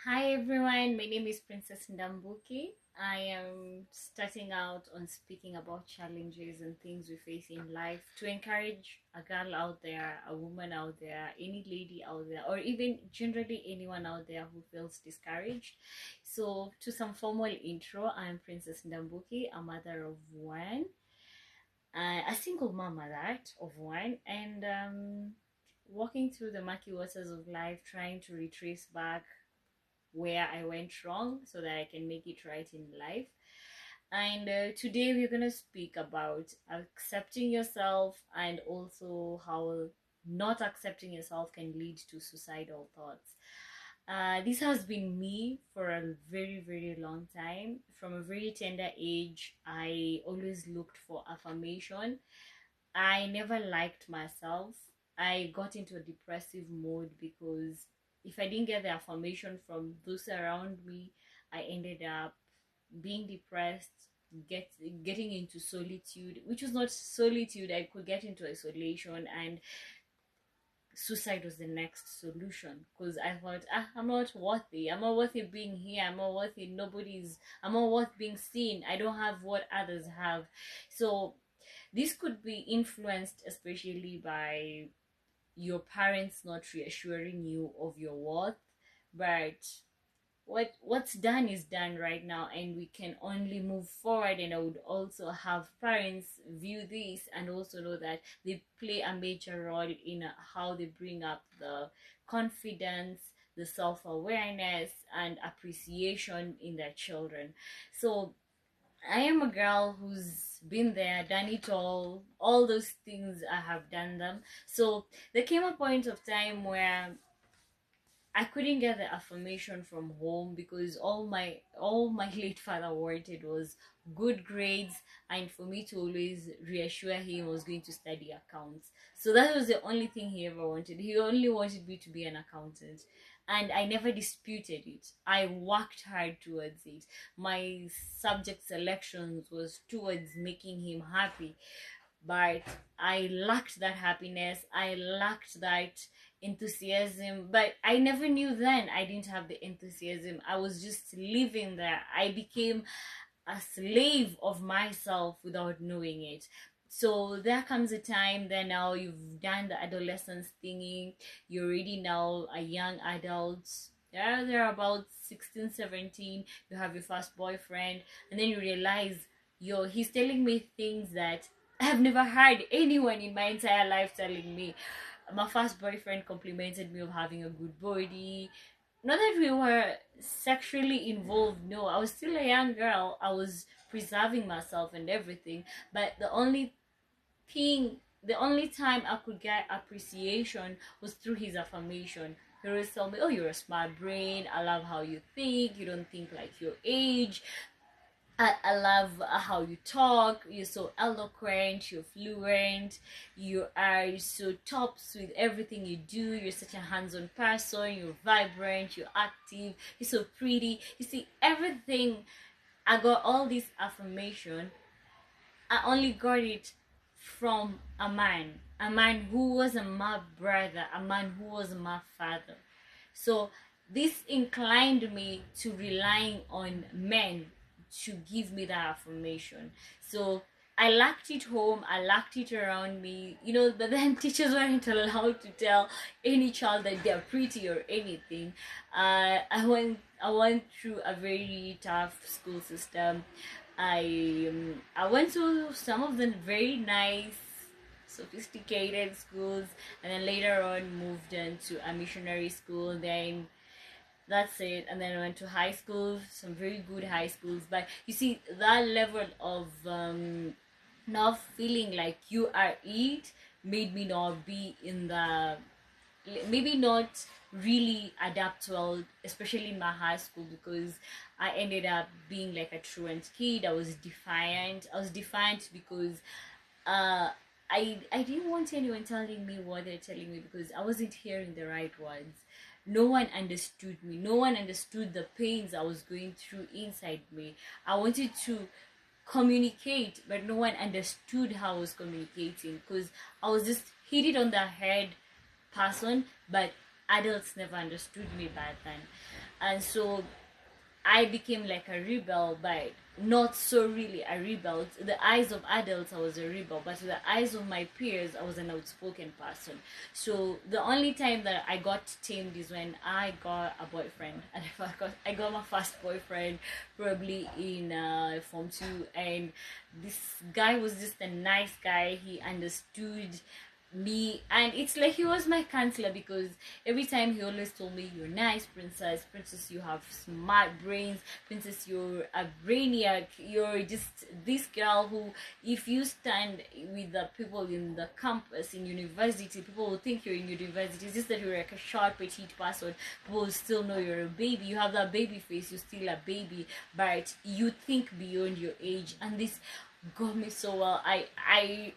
Hi everyone, my name is Princess Ndambuki. I am starting out on speaking about challenges and things we face in life to encourage a girl out there, a woman out there, any lady out there, or even generally anyone out there who feels discouraged. So, to some formal intro, I'm Princess Ndambuki, a mother of one, a single mama that of one, and walking through the murky waters of life, trying to retrace back where I went wrong so that I can make it right in life. And today we're going to speak about accepting yourself and also how not accepting yourself can lead to suicidal thoughts. This has been me for a very, very long time. From a very tender age, I always looked for affirmation. I never liked myself. I got into a depressive mode because if I didn't get the affirmation from those around me, I ended up being depressed, get getting into solitude, which was not solitude. I could get into isolation, and suicide was the next solution because I thought, I'm not worthy. I'm not worthy being here. I'm not worthy. I'm not worth being seen. I don't have what others have. So this could be influenced especially by your parents not reassuring you of your worth, but what's done is done right now, and we can only move forward. And I would also have parents view this and also know that they play a major role in how they bring up the confidence, the self-awareness and appreciation in their children. So I am a girl who's been there, done it all those things. I have done them. So there came a point of time where I couldn't get the affirmation from home because all my late father wanted was good grades and for me to always reassure him I was going to study accounts. So that was the only thing he ever wanted. He only wanted me to be an accountant. And I never disputed it. I worked hard towards it. My subject selections was towards making him happy, but I lacked that happiness. I lacked that enthusiasm, but I never knew then I didn't have the enthusiasm. I was just living there. I became a slave of myself without knowing it. So there comes a time then now you've done the adolescence thingy, you're already now a young adult. Yeah, they're about 16, 17. You have your first boyfriend, and then you realize, yo, he's telling me things that I have never heard anyone in my entire life telling me. My first boyfriend complimented me of having a good body. Not that we were sexually involved, no. I was still a young girl. I was preserving myself and everything. But the only time I could get appreciation was through his affirmation. He always told me, oh, you're a smart brain. I love how you think. You don't think like your age. I love how you talk. You're so eloquent, you're fluent, you are so tops with everything you do. You're such a hands-on person, you're vibrant, you're active, you're so pretty. You see, everything. I got all this affirmation. I only got it from a man who was my brother, a man who was my father. So this inclined me to relying on men to give me that affirmation. So I lacked it home, I lacked it around me, but then teachers weren't allowed to tell any child that they're pretty or anything. I went through a very tough school system. I went to some of the very nice sophisticated schools, and then later on moved into a missionary school. Then that's it, and then I went to high school, some very good high schools. But you see, that level of not feeling like you are it made me not be in the, maybe not really adapt well, especially in my high school, because I ended up being like a truant kid. I was defiant because uh I didn't want anyone telling me what they're telling me, because I wasn't hearing the right words. No one understood me. No one understood the pains I was going through inside me. I wanted to communicate, but no one understood how I was communicating, because I was just hit it on the head person, but adults never understood me back then. And so I became like a rebel, but not so really a rebel. To the eyes of adults, I was a rebel, but to the eyes of my peers, I was an outspoken person. So the only time that I got tamed is when I got a boyfriend, and I got my first boyfriend probably in Form 2, and this guy was just a nice guy. He understood me, and it's like he was my counselor, because every time he always told me, "You're nice, princess, you have smart brains, princess, you're a brainiac, you're just this girl who, if you stand with the people in the campus in university, people will think you're in university. It's just that you're like a short petite person, people will still know you're a baby, you have that baby face, you're still a baby, but you think beyond your age." And this got me so well. I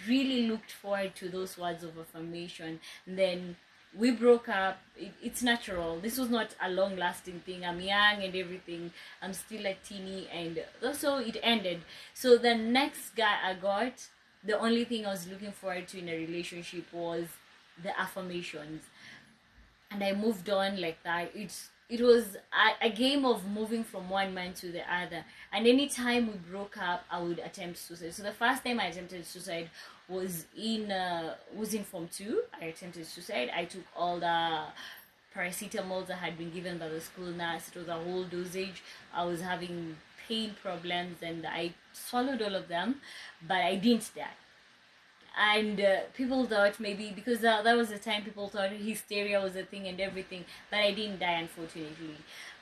really looked forward to those words of affirmation. And then we broke up. It's natural. This was not a long lasting thing. I'm young and everything. I'm still a teeny, and also it ended. So the next guy I got, the only thing I was looking forward to in a relationship was the affirmations, and I moved on like that. It was a game of moving from one man to the other. And anytime we broke up, I would attempt suicide. So the first time I attempted suicide was in Form 2. I attempted suicide. I took all the paracetamol that had been given by the school nurse. It was a whole dosage. I was having pain problems, and I swallowed all of them, but I didn't die. And people thought maybe because that was the time people thought hysteria was a thing and everything, but I didn't die, unfortunately.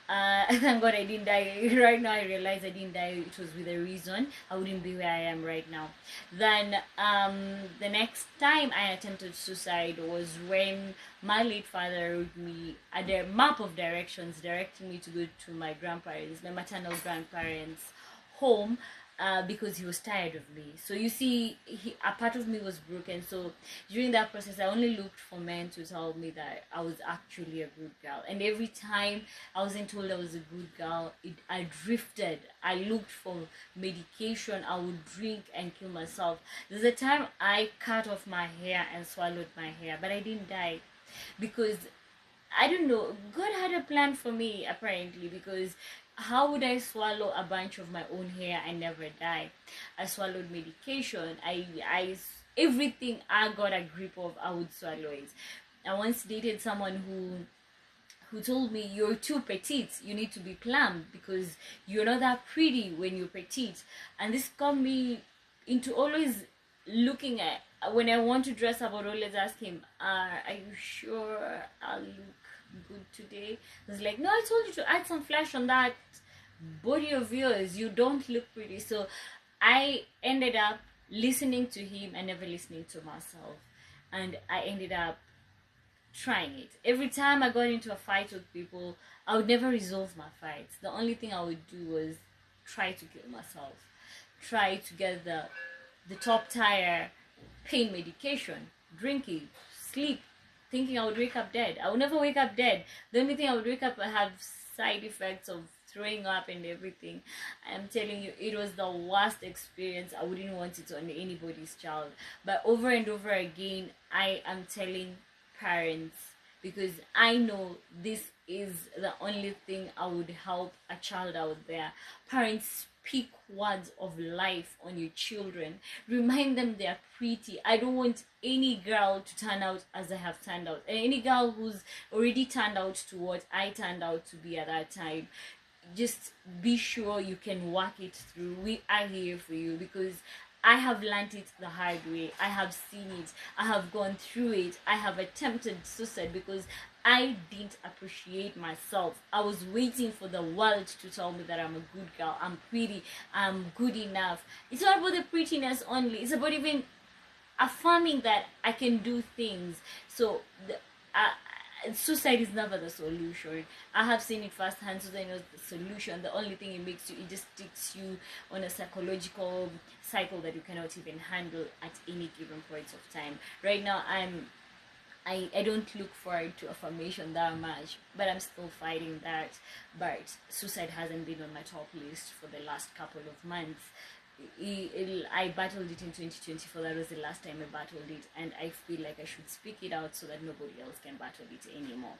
Thank God I didn't die. Right now I realize I didn't die. It was with a reason. I wouldn't be where I am right now. Then the next time I attempted suicide was when my late father wrote me a map of directions directing me to go to my grandparents, my maternal grandparents' home, because he was tired of me. So you see, a part of me was broken. So during that process, I only looked for men to tell me that I was actually a good girl. And every time I wasn't told I was a good girl, I drifted. I looked for medication. I would drink and kill myself. There's a time I cut off my hair and swallowed my hair, but I didn't die, because I don't know, God had a plan for me, apparently, because how would I swallow a bunch of my own hair and never die? I swallowed medication. Everything I got a grip of, I would swallow it. I once dated someone who told me, "You're too petite, you need to be plump because you're not that pretty when you're petite." And this got me into always looking at, when I want to dress up, I would always ask him, "Are you sure I'll look good today?" He's like, "No, I told you to add some flash on that body of yours, you don't look pretty." So I ended up listening to him and never listening to myself, and I ended up trying it. Every time I got into a fight with people, I would never resolve my fights. The only thing I would do was try to kill myself, try to get the top tier pain medication, drink it, sleep, thinking I would wake up dead. I would never wake up dead. The only thing I would wake up and have side effects of throwing up and everything. I'm telling you, it was the worst experience. I wouldn't want it on anybody's child. But over and over again, I am telling parents, because I know this is the only thing I would help a child out there. Parents, speak words of life on your children. Remind them they're pretty. I don't want any girl to turn out as I have turned out. And any girl who's already turned out to what I turned out to be at that time, just be sure you can work it through. We are here for you, because I have learned it the hard way. I have seen it. I have gone through it. I have attempted suicide because I didn't appreciate myself. I was waiting for the world to tell me that I'm a good girl, I'm pretty, I'm good enough. It's not about the prettiness only. It's about even affirming that I can do things. So suicide is never the solution. I have seen it firsthand. Suicide is not the solution. The only thing it makes you, it just sticks you on a psychological cycle that you cannot even handle at any given point of time. Right now, I don't look forward to affirmation that much, but I'm still fighting that. But suicide hasn't been on my top list for the last couple of months. I battled it in 2024. That was the last time I battled it, and I feel like I should speak it out so that nobody else can battle it anymore.